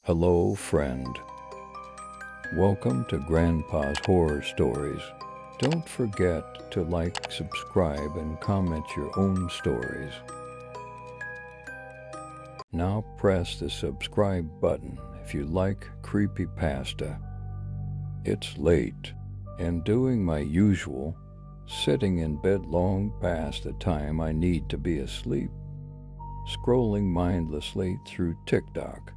Hello, friend. Welcome to Grandpa's Horror Stories. Don't forget to like, subscribe, and comment your own stories. Now press the subscribe button if you like Creepypasta. It's late, and doing my usual, sitting in bed long past the time I need to be asleep, scrolling mindlessly through TikTok.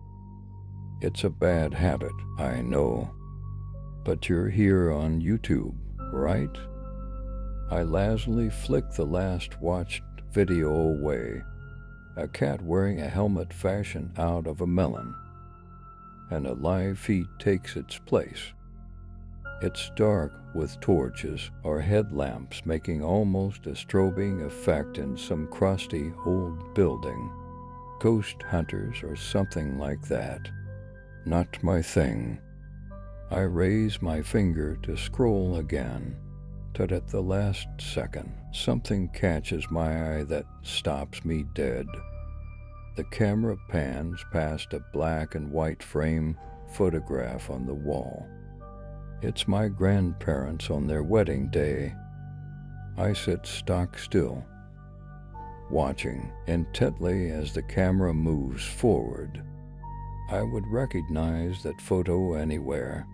It's a bad habit, I know. But you're here on YouTube, right? I lazily flick the last watched video away. A cat wearing a helmet fashioned out of a melon. And a live feed takes its place. It's dark with torches or headlamps making almost a strobing effect in some crusty old building. Ghost hunters or something like that. Not my thing. I raise my finger to scroll again, but at the last second, something catches my eye that stops me dead. The camera pans past a black and white frame photograph on the wall. It's my grandparents on their wedding day. I sit stock still, watching intently as the camera moves forward. I would recognize that photo anywhere,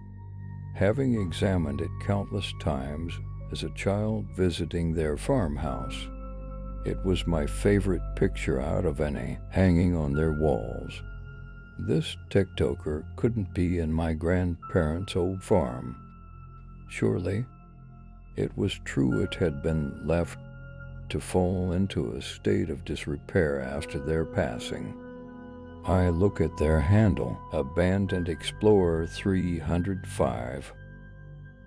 having examined it countless times as a child visiting their farmhouse. It was my favorite picture out of any hanging on their walls. This TikToker couldn't be in my grandparents' old farm. Surely, it was true it had been left to fall into a state of disrepair after their passing. I look at their handle, Abandoned Explorer 305.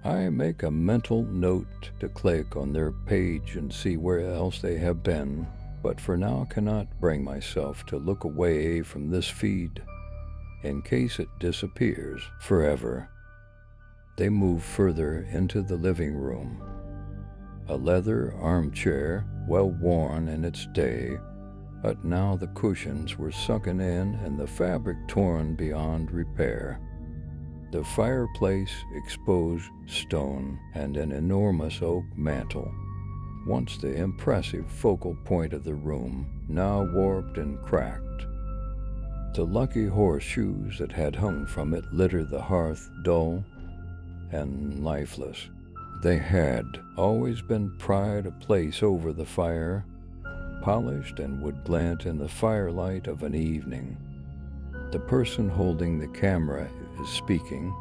I make a mental note to click on their page and see where else they have been, but for now cannot bring myself to look away from this feed, in case it disappears forever. They move further into the living room. A leather armchair, well worn in its day, but now the cushions were sunken in and the fabric torn beyond repair. The fireplace, exposed stone, and an enormous oak mantel, once the impressive focal point of the room, now warped and cracked. The lucky horseshoes that had hung from it litter the hearth, dull and lifeless. They had always been pried a place over the fire, polished and would glint in the firelight of an evening. The person holding the camera is speaking.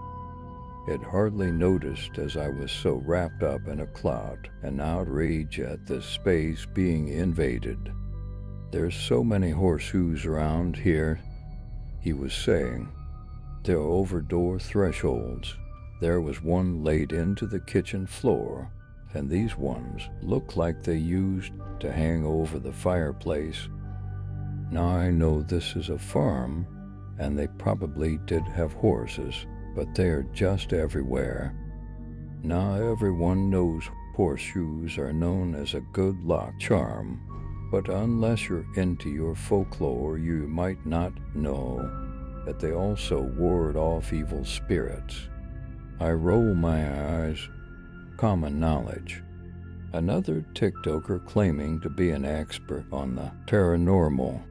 It hardly noticed as I was so wrapped up in a cloud and outrage at this space being invaded. There's so many horseshoes around here, he was saying. They're over door thresholds. There was one laid into the kitchen floor, and these ones look like they used to hang over the fireplace. Now I know this is a farm, and they probably did have horses, but they are just everywhere. Now everyone knows horseshoes are known as a good luck charm, but unless you're into your folklore, you might not know that they also ward off evil spirits. I roll my eyes. Common knowledge. Another TikToker claiming to be an expert on the paranormal.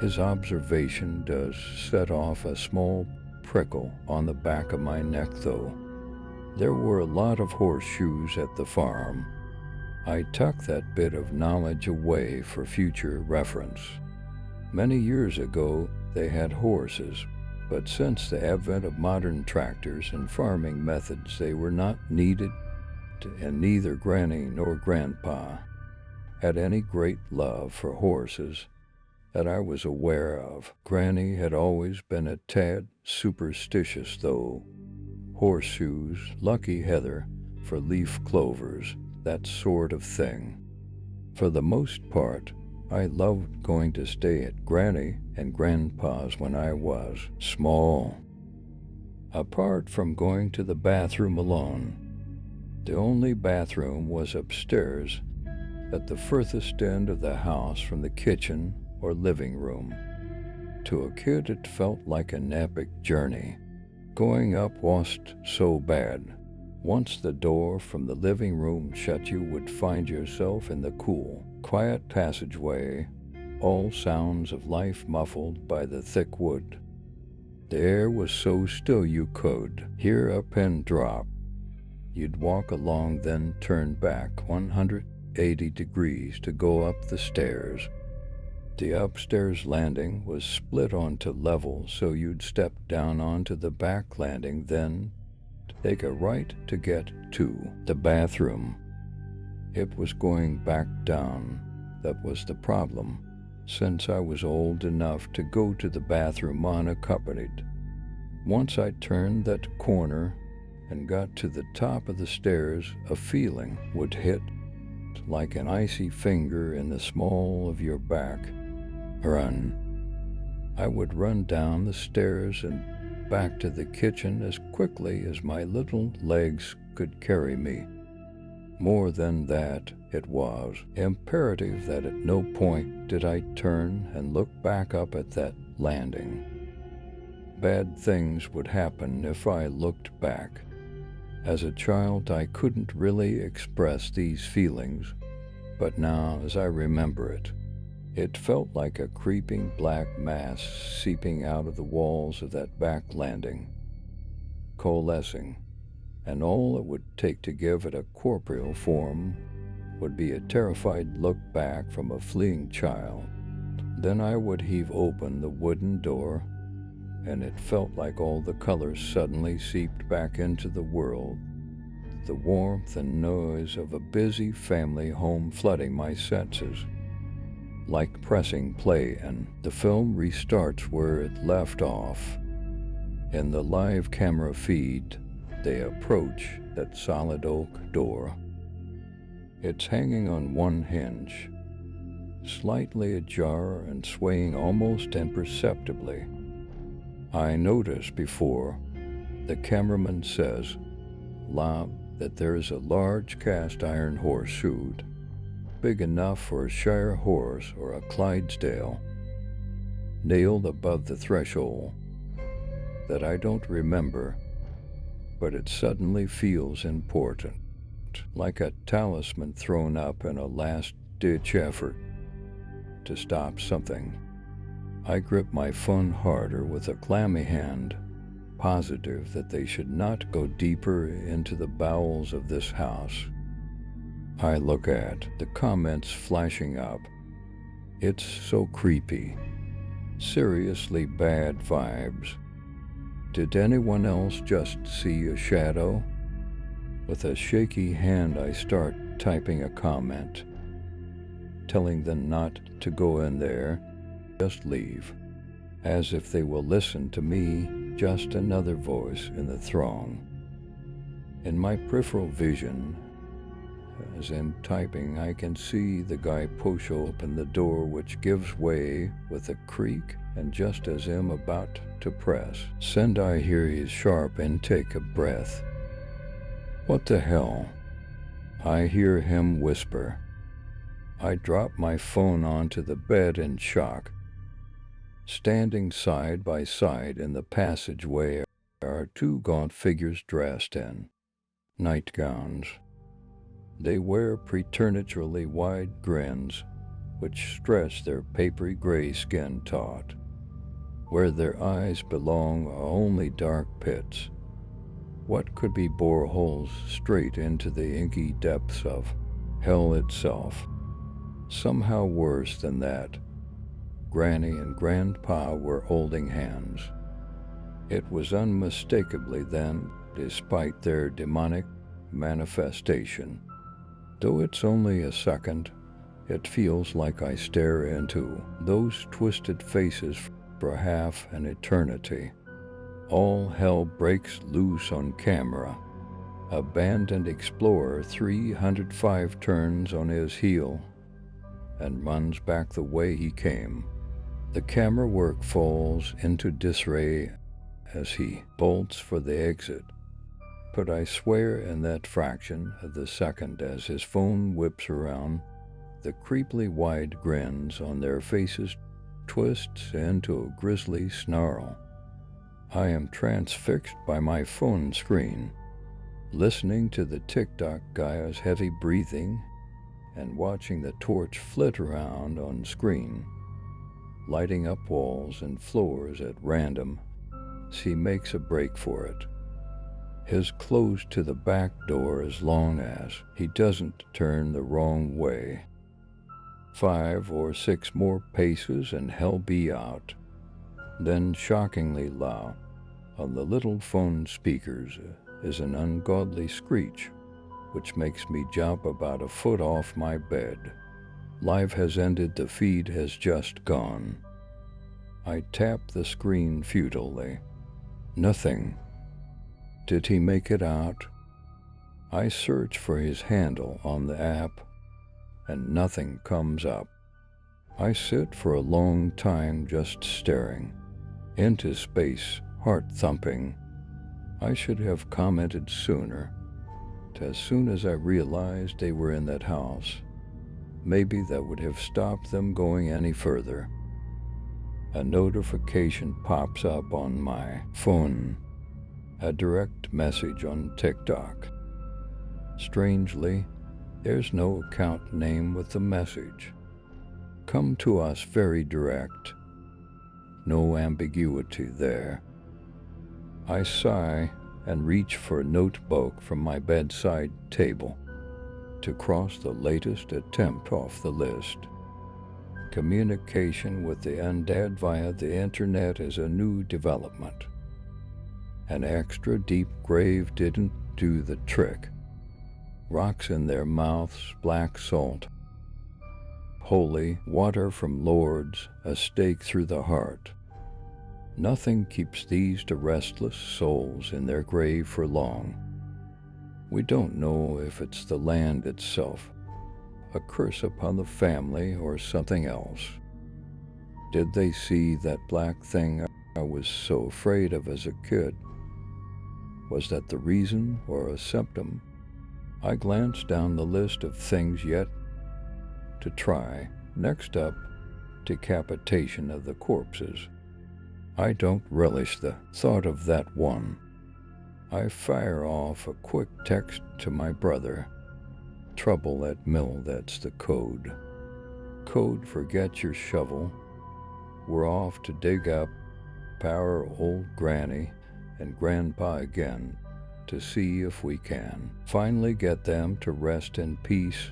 His observation does set off a small prickle on the back of my neck, though. There were a lot of horseshoes at the farm. I tuck that bit of knowledge away for future reference. Many years ago, they had horses, but since the advent of modern tractors and farming methods, they were not needed, and neither Granny nor Grandpa had any great love for horses that I was aware of. Granny had always been a tad superstitious, though. Horseshoes, lucky heather for leaf clovers, that sort of thing. For the most part, I loved going to stay at Granny and Grandpa's when I was small. Apart from going to the bathroom alone, the only bathroom was upstairs at the furthest end of the house from the kitchen or living room. To a kid, it felt like an epic journey. Going up wasn't so bad. Once the door from the living room shut, you would find yourself in the cool, quiet passageway, all sounds of life muffled by the thick wood. The air was so still you could hear a pin drop. You'd walk along, then turn back 180 degrees to go up the stairs. The upstairs landing was split onto levels, so you'd step down onto the back landing, then take a right to get to the bathroom. It was going back down that was the problem, since I was old enough to go to the bathroom unaccompanied. Once I turned that corner and got to the top of the stairs, a feeling would hit like an icy finger in the small of your back. Run. I would run down the stairs and back to the kitchen as quickly as my little legs could carry me. More than that, it was imperative that at no point did I turn and look back up at that landing. Bad things would happen if I looked back. As a child, I couldn't really express these feelings, but now, as I remember it, it felt like a creeping black mass seeping out of the walls of that back landing, coalescing, and all it would take to give it a corporeal form would be a terrified look back from a fleeing child. Then I would heave open the wooden door, and it felt like all the colors suddenly seeped back into the world, the warmth and noise of a busy family home flooding my senses. Like pressing play and the film restarts where it left off. In the live camera feed, they approach that solid oak door. It's hanging on one hinge, slightly ajar and swaying almost imperceptibly. I noticed before the cameraman says loud that there is a large cast iron horseshoe, big enough for a Shire horse or a Clydesdale, nailed above the threshold, that I don't remember, but it suddenly feels important, like a talisman thrown up in a last-ditch effort to stop something. I grip my phone harder with a clammy hand, positive that they should not go deeper into the bowels of this house. I look at the comments flashing up. It's so creepy. Seriously bad vibes. Did anyone else just see a shadow? With a shaky hand, I start typing a comment, telling them not to go in there, just leave. As if they will listen to me, just another voice in the throng. In my peripheral vision, as in typing, I can see the guy push open the door, which gives way with a creak, and just as I'm about to press send, I hear his sharp intake of breath. What the hell? I hear him whisper. I drop my phone onto the bed in shock. Standing side by side in the passageway are two gaunt figures dressed in nightgowns. They wear preternaturally wide grins, which stretch their papery gray skin taut. Where their eyes belong are only dark pits. What could be boreholes straight into the inky depths of hell itself? Somehow worse than that, Granny and Grandpa were holding hands. It was unmistakably then, despite their demonic manifestation. Though it's only a second, it feels like I stare into those twisted faces for half an eternity. All hell breaks loose on camera. Abandoned explorer 305 turns on his heel and runs back the way he came. The camera work falls into disarray as he bolts for the exit. But I swear in that fraction of the second as his phone whips around, the creepily wide grins on their faces twists into a grisly snarl. I am transfixed by my phone screen, listening to the TikTok guy's heavy breathing and watching the torch flit around on screen, lighting up walls and floors at random. He makes a break for it. His close to the back door as long as he doesn't turn the wrong way. 5 or 6 more paces and he'll be out. Then, shockingly loud, on the little phone speakers is an ungodly screech, which makes me jump about a foot off my bed. Live has ended, the feed has just gone. I tap the screen futilely. Nothing. Did he make it out? I search for his handle on the app, and nothing comes up. I sit for a long time just staring into space, heart thumping. I should have commented sooner. As soon as I realized they were in that house, maybe that would have stopped them going any further. A notification pops up on my phone, a direct message on TikTok. Strangely, there's no account name with the message. Come to us, very direct. No ambiguity there. I sigh and reach for a notebook from my bedside table to cross the latest attempt off the list. Communication with the undead via the internet is a new development. An extra deep grave didn't do the trick. Rocks in their mouths, black salt. Holy water from lords, a stake through the heart. Nothing keeps these restless souls in their grave for long. We don't know if it's the land itself, a curse upon the family, or something else. Did they see that black thing I was so afraid of as a kid? Was that the reason or a symptom? I glanced down the list of things yet to try. Next up, decapitation of the corpses. I don't relish the thought of that one. I fire off a quick text to my brother. Trouble at mill, that's the code. Code, forget your shovel. We're off to dig up our old granny and grandpa again to see if we can finally get them to rest in peace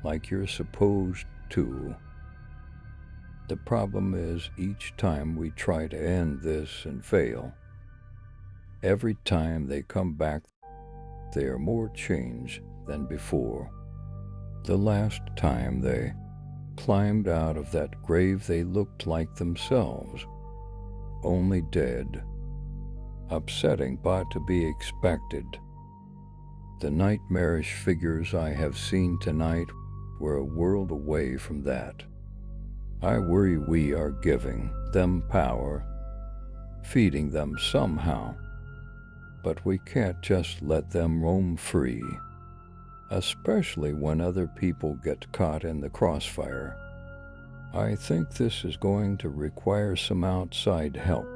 like you're supposed to. The problem is, each time we try to end this and fail, every time they come back, they are more changed than before. The last time they climbed out of that grave, they looked like themselves, only dead. Upsetting, but to be expected. The nightmarish figures I have seen tonight were a world away from that. I worry we are giving them power, feeding them somehow, but we can't just let them roam free, especially when other people get caught in the crossfire. I think this is going to require some outside help.